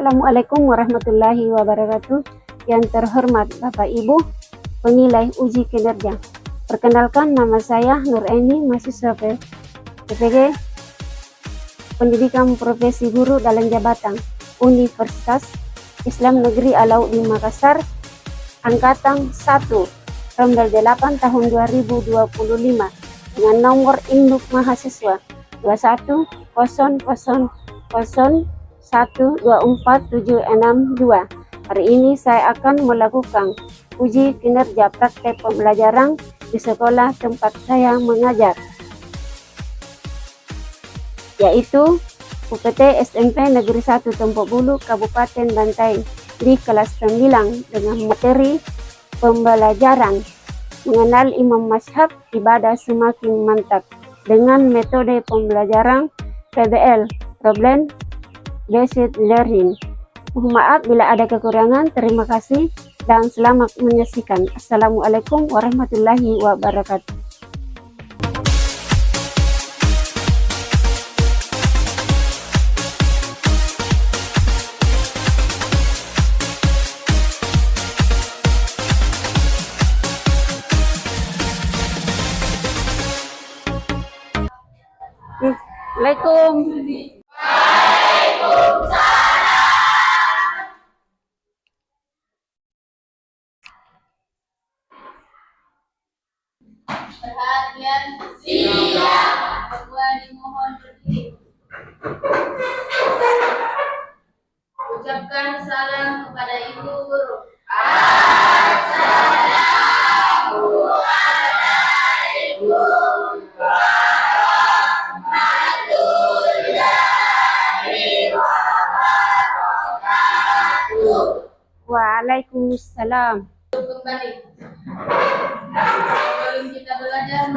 Assalamualaikum warahmatullahi wabarakatuh. Yang terhormat Bapak Ibu penilai uji kinerja. Perkenalkan, nama saya Nur Eni, mahasiswa PPG Pendidikan Profesi Guru dalam Jabatan Universitas Islam Negeri Alauddin Makassar, Angkatan 1, Ronde 8 tahun 2025, dengan nomor induk mahasiswa 21000124762. Hari ini saya akan melakukan uji kinerja praktek pembelajaran di sekolah tempat saya mengajar, yaitu UPT SMP Negeri 1 Tompok Bulu, Kabupaten Bantaeng, di kelas 9 dengan materi pembelajaran mengenal Imam Mazhab Ibadah Semakin Mantap dengan metode pembelajaran PBL, Problem Based Learning. Mohon maaf bila ada kekurangan. Terima kasih dan selamat menyaksikan. Assalamualaikum warahmatullahi wabarakatuh. Assalamualaikum. Perhatian, siap. Semua dimohon berdiri. Ucapkan salam kepada Ibu Guru. Assalamualaikum warahmatullahi wabarakatuh. Waalaikumsalam. Kembali. Sebelum kita belajar,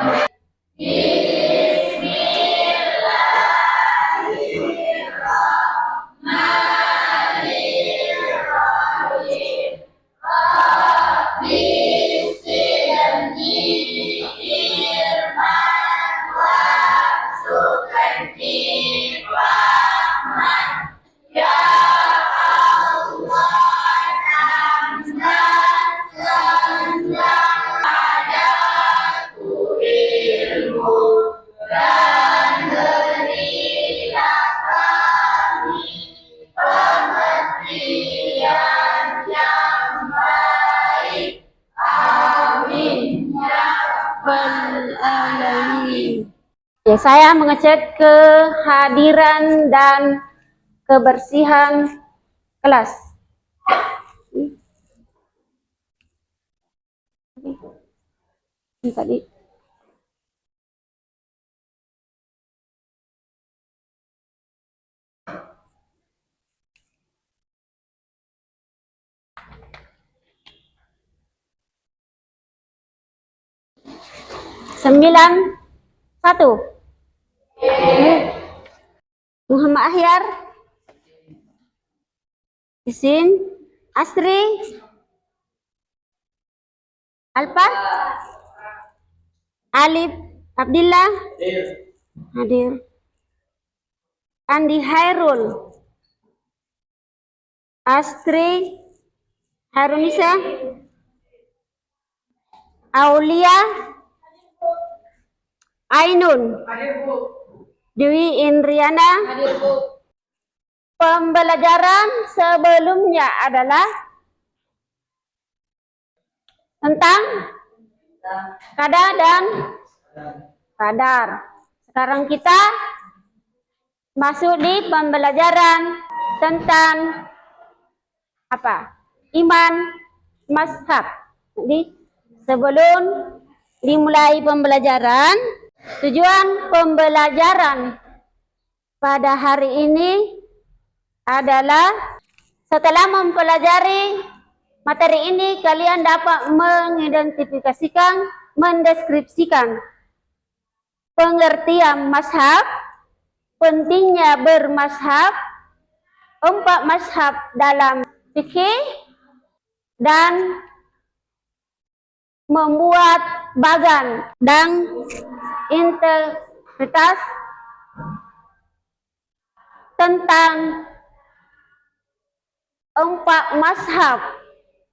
ya, saya mengecek kehadiran dan kebersihan kelas. Ini tadi. Sembilan satu. Muhammad Ahyar, Isin, Asri, Alfa, Alif, Abdillah, hadir. Andi Hairul, Astri, Harunisa, Aulia, Ainun, Dewi Indriana. Pembelajaran sebelumnya adalah tentang kada dan kadar. Sekarang kita masuk di pembelajaran tentang apa? Iman mazhab. Jadi sebelum dimulai pembelajaran, tujuan pembelajaran pada hari ini adalah setelah mempelajari materi ini, kalian dapat mengidentifikasikan, mendeskripsikan pengertian mazhab, pentingnya bermazhab, 4 mazhab dalam fikih, dan membuat bagan dan integritas tentang 4 mazhab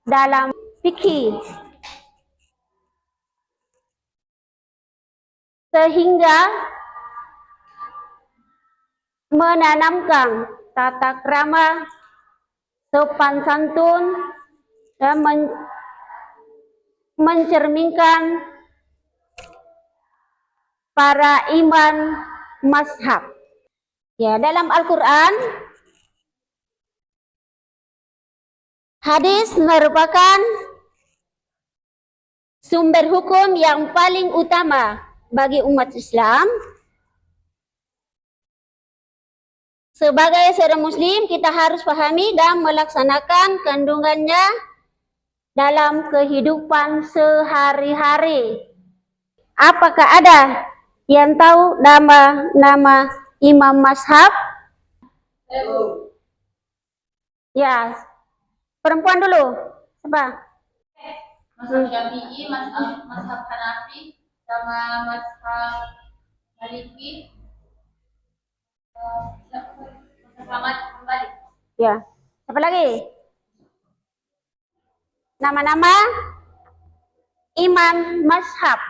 dalam fikih, sehingga menanamkan tata krama, sopan santun, dan mencerminkan para imam mazhab. Ya, dalam Al-Quran, hadis merupakan sumber hukum yang paling utama bagi umat Islam. Sebagai seorang muslim, kita harus pahami dan melaksanakan kandungannya dalam kehidupan sehari-hari. Apakah ada yang tahu nama imam mazhab? Ya, perempuan dulu. Siapa? Mazhab Syafi'i, mazhab Hanafi, sama mazhab Maliki, mazhab Ahmad Hanbali. Ya. Siapa lagi? Nama-nama imam mazhab.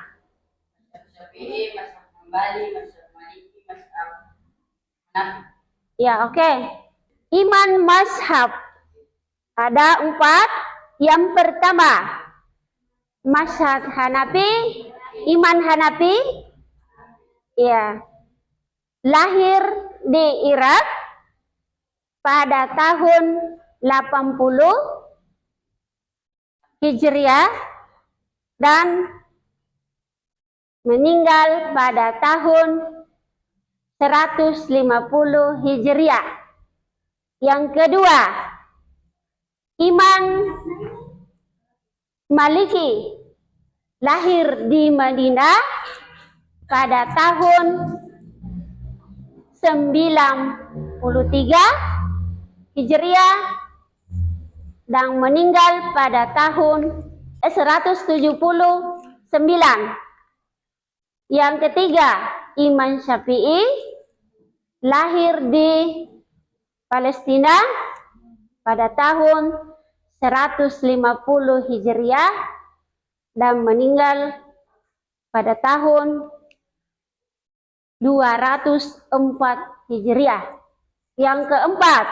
Mazhab Syafi'i, mazhab Hanbali, mazhab Maliki, mazhab Hanafi. Ya, oke. Imam mazhab ada 4. Yang pertama, mazhab Hanafi, Imam Hanafi, ya, lahir di Irak pada tahun 80 Hijriah dan meninggal pada tahun 150 Hijriah. Yang kedua, Imam Maliki lahir di Madinah pada tahun 93 Hijriah dan meninggal pada tahun 179. Yang ketiga, Imam Syafi'i lahir di Palestina pada tahun 150 Hijriah dan meninggal pada tahun 204 Hijriah. Yang keempat,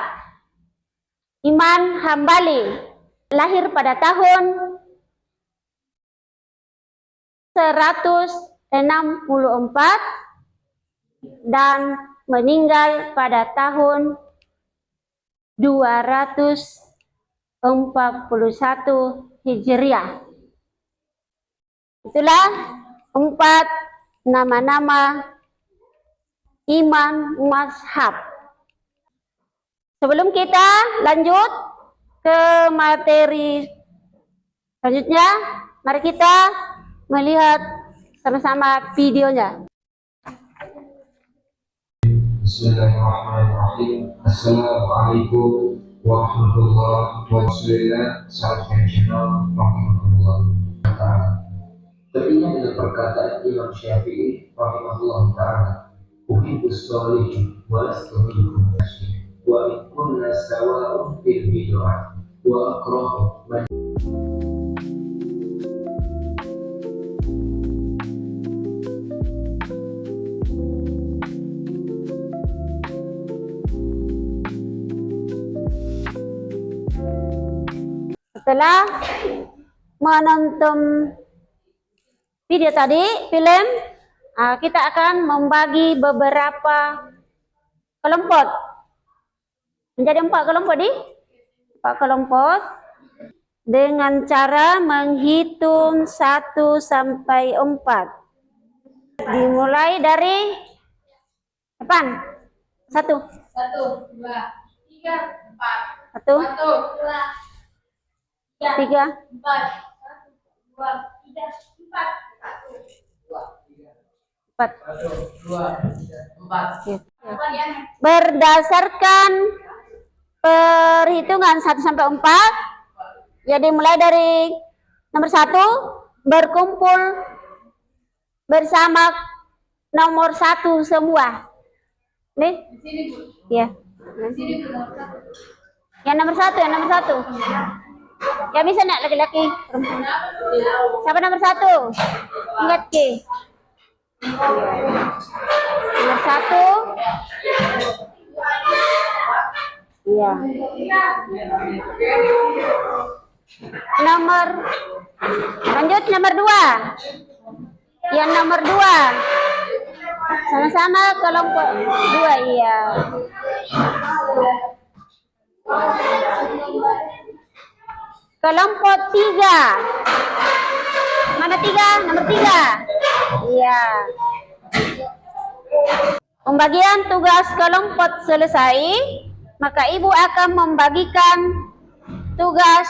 Imam Hambali lahir pada tahun 164 dan meninggal pada tahun 241 Hijriah. Itulah 4 nama-nama imam mazhab. Sebelum kita lanjut ke materi selanjutnya, mari kita melihat sama-sama videonya. Bismillahirrahmanirrahim. Assalamualaikum warahmatullahi wabarakatuh. Salam nasional rahmatullah. Teringat dengan perkataan Imam Syafi'i rahimahullah ta'ala, uhibbus sholihin wa lastu minhum wa in kunna sawa'un fil bid'ah wa akrahu man. Setelah menonton video tadi, film, kita akan membagi beberapa kelompok. Menjadi 4 kelompok di 4 kelompok dengan cara menghitung 1 sampai 4. Dimulai dari depan. 1. 1, 2, 3, 4. 1, 1, 2, 3, 4. 1, 2, 3, 4. 4. 4. Berdasarkan perhitungan 1 sampai 4, jadi mulai dari nomor 1, berkumpul bersama nomor 1 semua. Nih? Di sini, Bu. Ya. Di sini, Bu, nomor 1. Yang nomor satu, yang nomor satu. Ya bisa nak laki-laki. Perempuan. Siapa nomor satu? Ingat ke? Nomor satu. Iya. Nomor. Lanjut nomor dua. Yang nomor dua. Sama-sama kelompok dua, iya. Kelompok tiga. Mana tiga? Nomor tiga. Iya. Pembagian tugas kelompok selesai, maka ibu akan membagikan tugas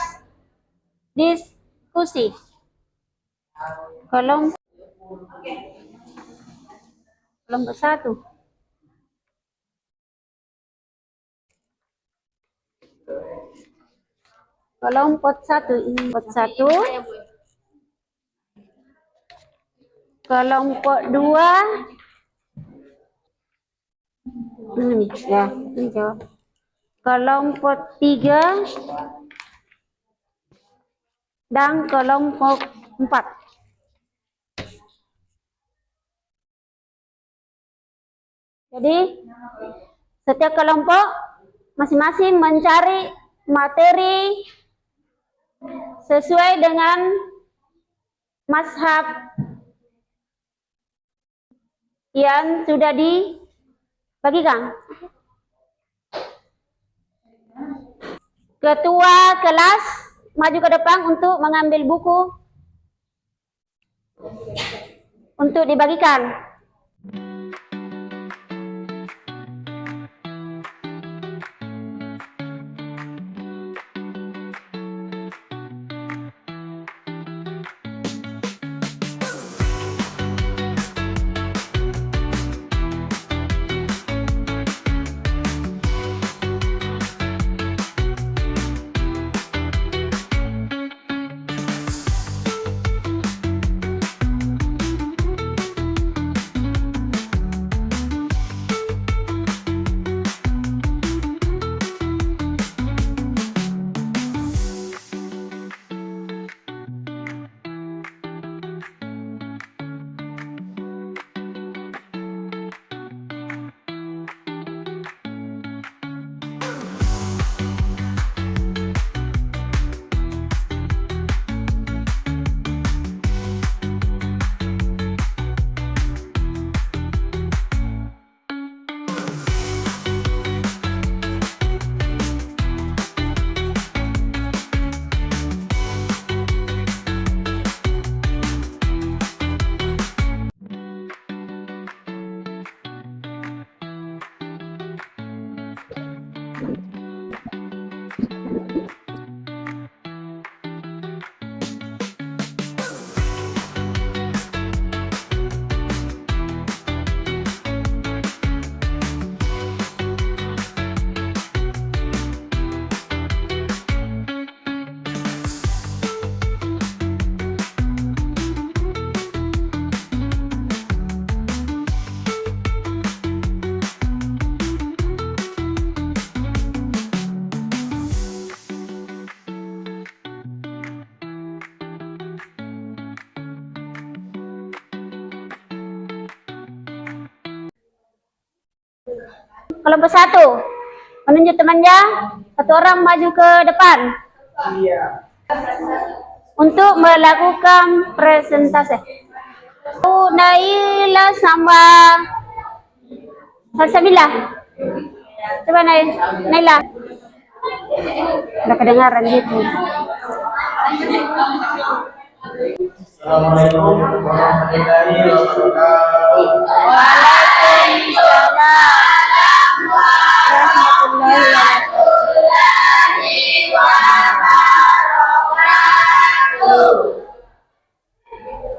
diskusi. Kelompok satu. Kelompok satu, kelompok dua, ini ya, ini jawab. Kelompok tiga dan kelompok 4. Jadi setiap kelompok masing-masing mencari materi sesuai dengan mazhab yang sudah dibagikan. Ketua kelas maju ke depan untuk mengambil buku untuk dibagikan. Kelompok satu, menunjuk temannya, satu orang maju ke depan untuk melakukan presentasi. Naila sama Salsabila. Coba Naila. Udah kedengaran gitu. Assalamualaikum warahmatullahi wabarakatuh. Waalaikumsalam warahmatullahi wabarakatuh.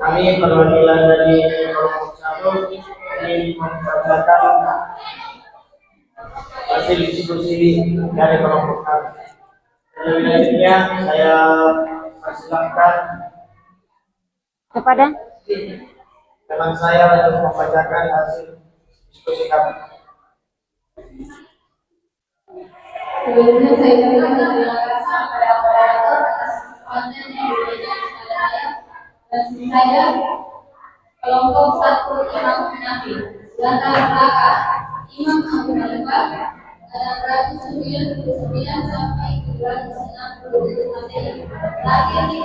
Kami perwakilan dari kelompok 1 ingin membacakan hasil diskusi dari kelompok kami. Selanjutnya saya persilakan Kepada teman saya untuk membacakan hasil diskusi kami. Sebelumnya saya ucapkan terima kasih kepada moderator atas konten yang diberikan kepada saya dan saya kelompok 1 Imam Hanafi. Latar belakang Imam Abu Hanifah pada 199 sampai 260 Masehi. Lahir di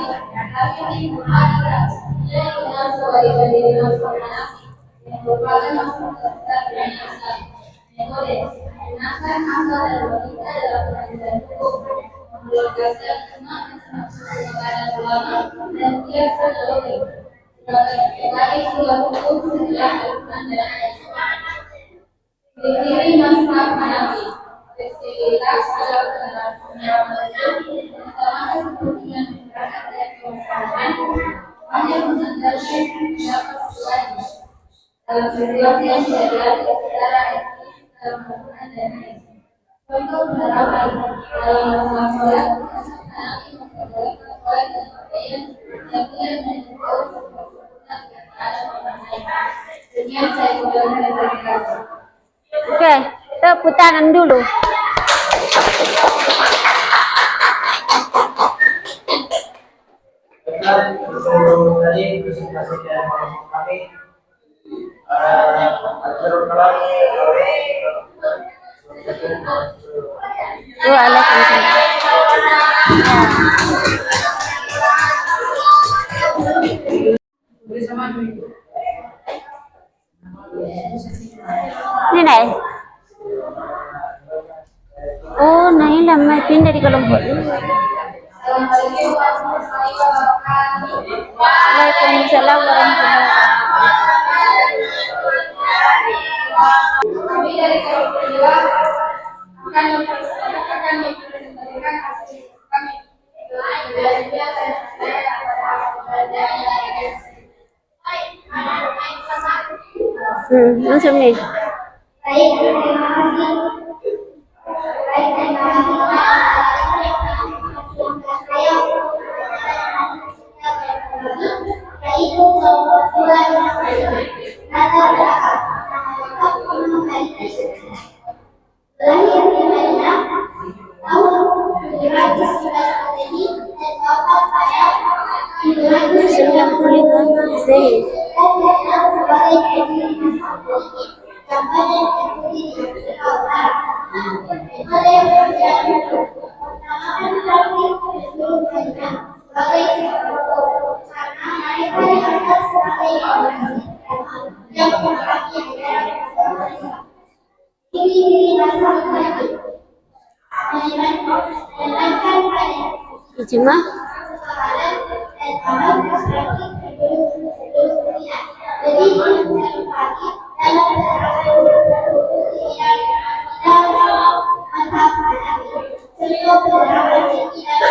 Bukhara, ia dikenal sebagai Imam Hanafi yang merupakan masuk terbesar di Islam. Metode menggunakan akal dan logika dalam pengambilan hukum, memprioritaskan umat Islam kepada ulama dan kias logik sebagai sebuah hukum setelah Al-Quran dan Hadis. Ciri mazhab Hanafi, fleksibilitas dalam penerapan hukum, utamakan kepentingan masyarakat dan kemasalahan, hanya mensandarkan pendapat pribadi dalam situasi yang tidak dilatih secara etis dalam Al-Quran dan Hadis. Contoh penerapan dalam masalah sholat, Hanafi memperbolehkan sholat dan pakaian yang tidak menyentuh sempurna keadaan orang lain. Demikian saya kembali terima kasih. Oke, tepuk tangan dulu. Baiklah, itu tadi presentasi dari kami. Akhirul kalam. Waalaikumsalam. Ini naik. Oh, naik lama pindah di kelompok ini. Waalaikumsalam warahmatullahi Kami dari kelompok 2 akan mempresentasikan hasil kami. Selanjutnya saya langsung nih. Baik, terima kasih. Baik, terima kasih. Yaitu kebetulan latar belakang lahir di Madinah tahun 711 Masehi dan wafat pada 795 Masehi. Dan dikenal sebagai pendiri mazhab politik yang banyak diikuti di Afrika Utara. Metode yang berjalan mengutamakan praktik sebelum kajian sebagai sebuah karena mereka dianggap sebagai organisasi yang memperhatikan negara. Ciri-ciri mazhab Hanafi menanamkan pada Ijma. kesabaran dan paham praktik sebelum dunia. Jadi konservatif dalam penerapan hukum yang dalam mazhab Hanafi serta penerapan keyakinan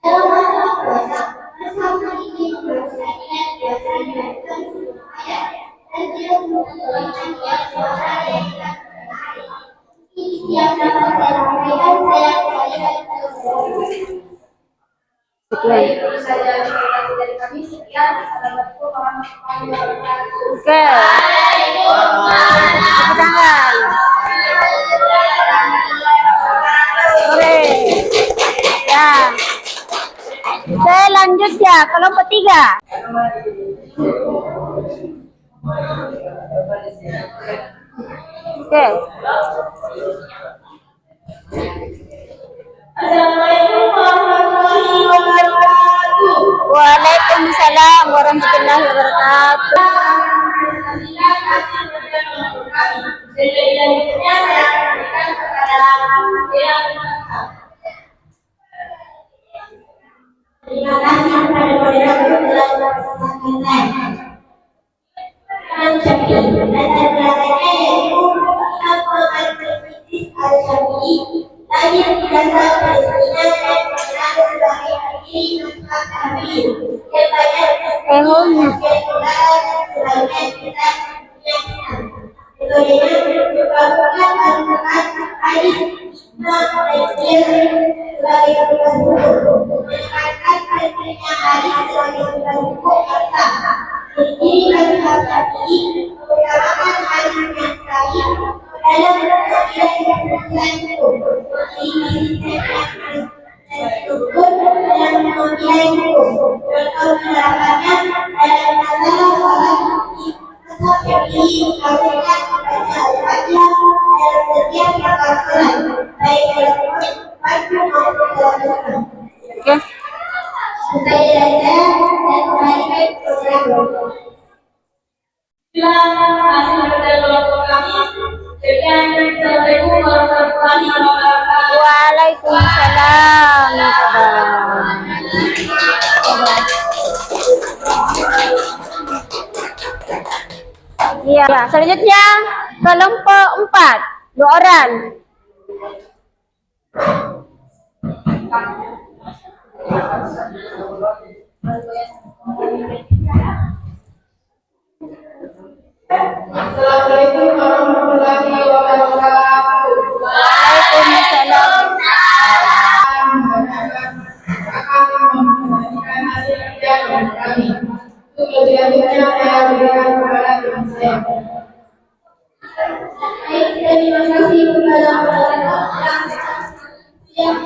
dalam masalah puasa. Mazhab Hanafi memperhatikan biasa dilakukan sebelum ayat dan tidak memperbolehkan yang puasa yang tidak hari. Ini yang dapat saya sampaikan, saya kembalikan ke Sekian. itu saja informasi dari kami. Sekian. Assalamualaikum warahmatullahi wabarakatuh. Oke. Tepuk tangan. Sore. Ya. Saya lanjut ya, kelompok 3. Oke. Assalamualaikum warahmatullahi wabarakatuh. Waalaikumsalam warahmatullahi wabarakatuh. Selanjutnya saya berikan kepada yang terima kasih kepada moderator telah memperkenalkan saya. Syafi'i latar belakangnya yaitu Imam Quran Kritis Al-Syafi'i lahir di Gaza, Palestina dan dikenal sebagai pendiri mazhab Hanafi yang banyak dan sebagian besar yang Islam. Metodenya merupakan Al-Quran, hadis, ijma dan qiyas sebagai sebuah hukum, menekankan pentingnya hadis sebagai sebuah hukum yang sah. Ciri mazhab Syafi'i mengutamakan hadis yang sahih dan Oke. Terima kasih kepada kami. Sekian, Assalamualaikum warahmatullahi wabarakatuh. Waalaikumsalam. Iya, selanjutnya kelompok 4, 2 orang. Assalamualaikum warahmatullahi wabarakatuh. Waalaikumsalam. Akan membagikan hasil kerja kami. Untuk lebih lanjutnya saya berikan kepada teman saya. Terima kasih kepada yang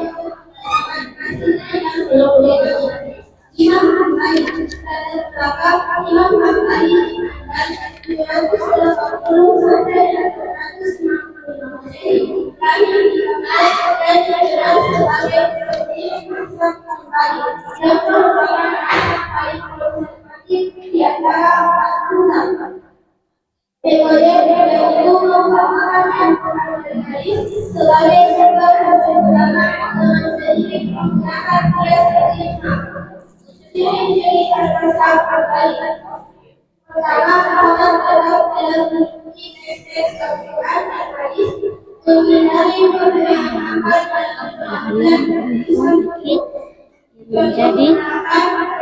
Menjadi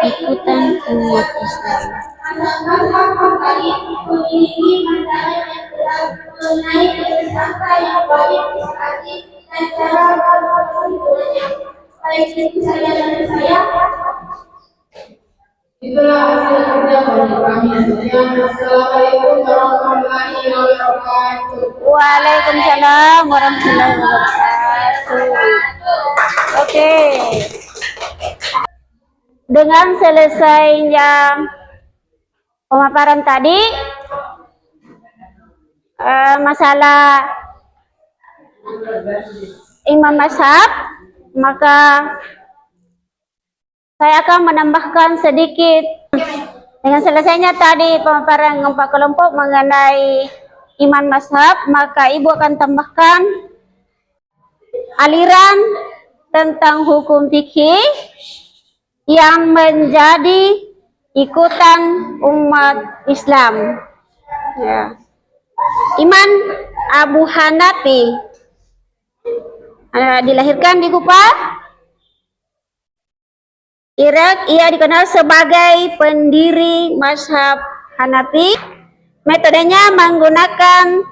ikutan umat Islam. Itulah hasil kerja bagi kami. Assalamualaikum warahmatullahi wabarakatuh. Waalaikumsalam warahmatullahi wabarakatuh. Oke. Dengan selesainya pemaparan tadi, masalah imam mazhab, maka saya akan menambahkan sedikit. Dengan selesainya tadi pemaparan 4 kelompok mengenai iman mazhab, maka ibu akan tambahkan aliran tentang hukum fikih yang menjadi ikutan umat Islam. Ya. Iman Abu Hanafi dilahirkan di Kufah, Irak. Ia dikenal sebagai pendiri mazhab Hanafi. Metodenya menggunakan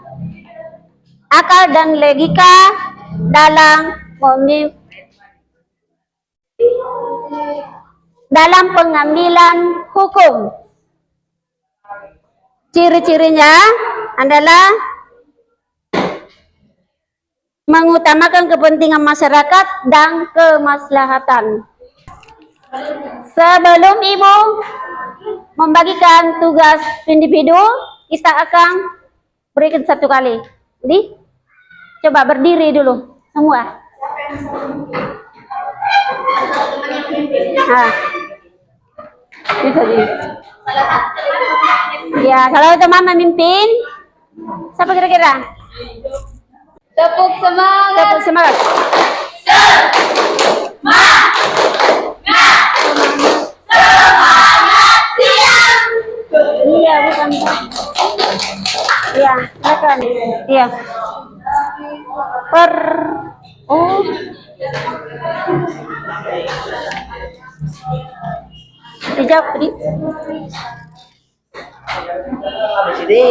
akal dan logika dalam pengambilan hukum. Ciri-cirinya adalah mengutamakan kepentingan masyarakat dan kemaslahatan. Sebelum ibu membagikan tugas individu, kita akan berikan satu kali. Jadi, coba berdiri dulu semua. Nah, bisa di. Ya, kalau teman memimpin, siapa kira-kira? Tepuk semangat. Tepuk semangat. Iya, bukan. Iya, silakan. Iya. Oh. Dijawab, Di.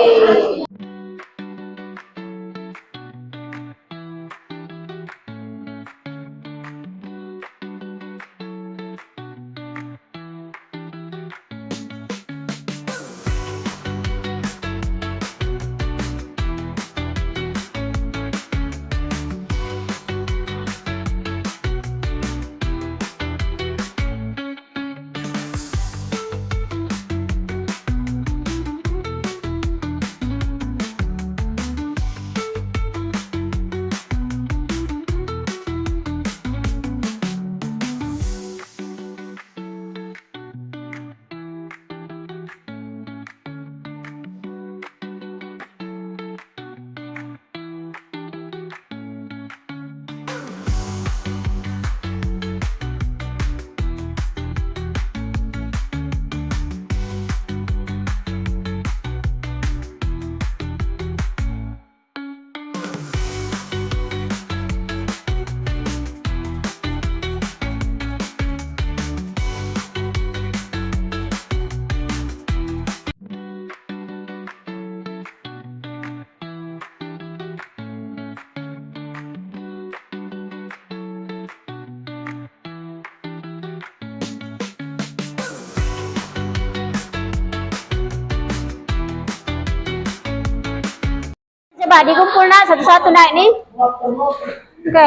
Coba dikumpul nak satu-satu nak ini. Oke,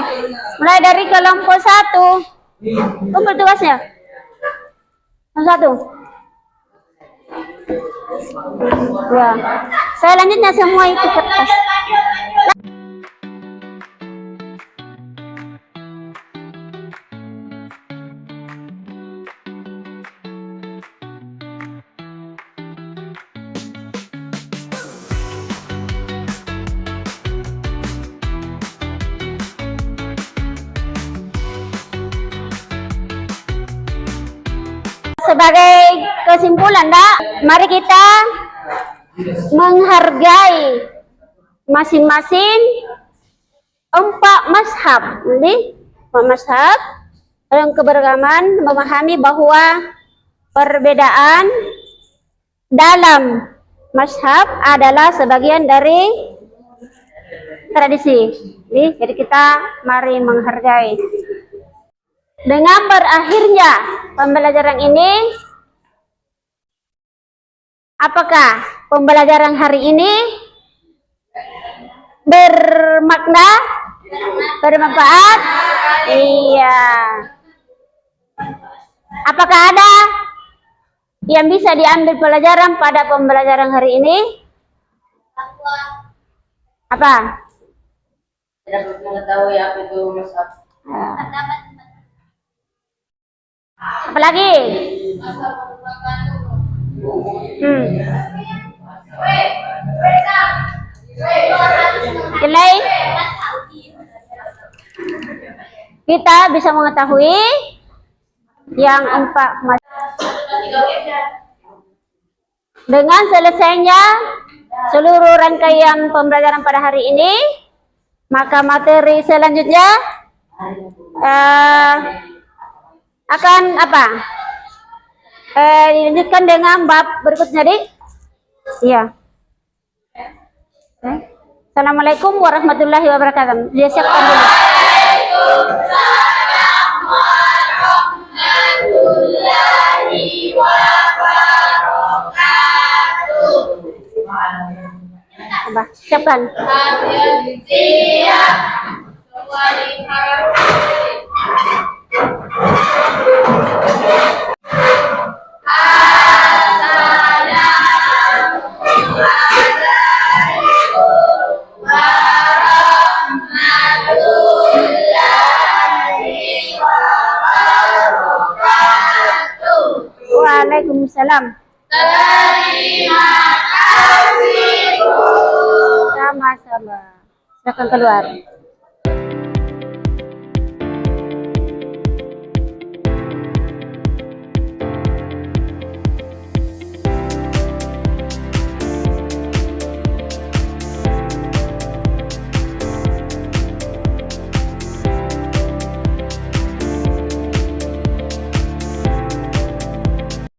mulai dari kelompok 1. Kumpul tugasnya. Satu. Ya. Selanjutnya semua itu kertas. Sebagai kesimpulan, mari kita menghargai masing-masing 4 mazhab. Ini 4 mazhab yang keberagaman, memahami bahwa perbedaan dalam mazhab adalah sebagian dari tradisi. Jadi kita mari menghargai. Dengan berakhirnya pembelajaran ini, apakah pembelajaran hari ini bermakna, bermanfaat? Iya. Apakah ada yang bisa diambil pelajaran pada pembelajaran hari ini? Apa? Tidak mengetahui apa itu mazhab. Apalagi? Nilai kita bisa mengetahui yang 4 dengan selesainya seluruh rangkaian pembelajaran pada hari ini, maka materi selanjutnya akan apa? Dilanjutkan dengan bab berikutnya, Dik. Iya. Assalamualaikum warahmatullahi wabarakatuh. Dia siapkan dulu. Waalaikumsalam warahmatullahi wabarakatuh. Coba siapkan. Siap. Semua diharap. Waalaikumsalam. Terima kasih, Bu. Sama-sama. Silakan keluar.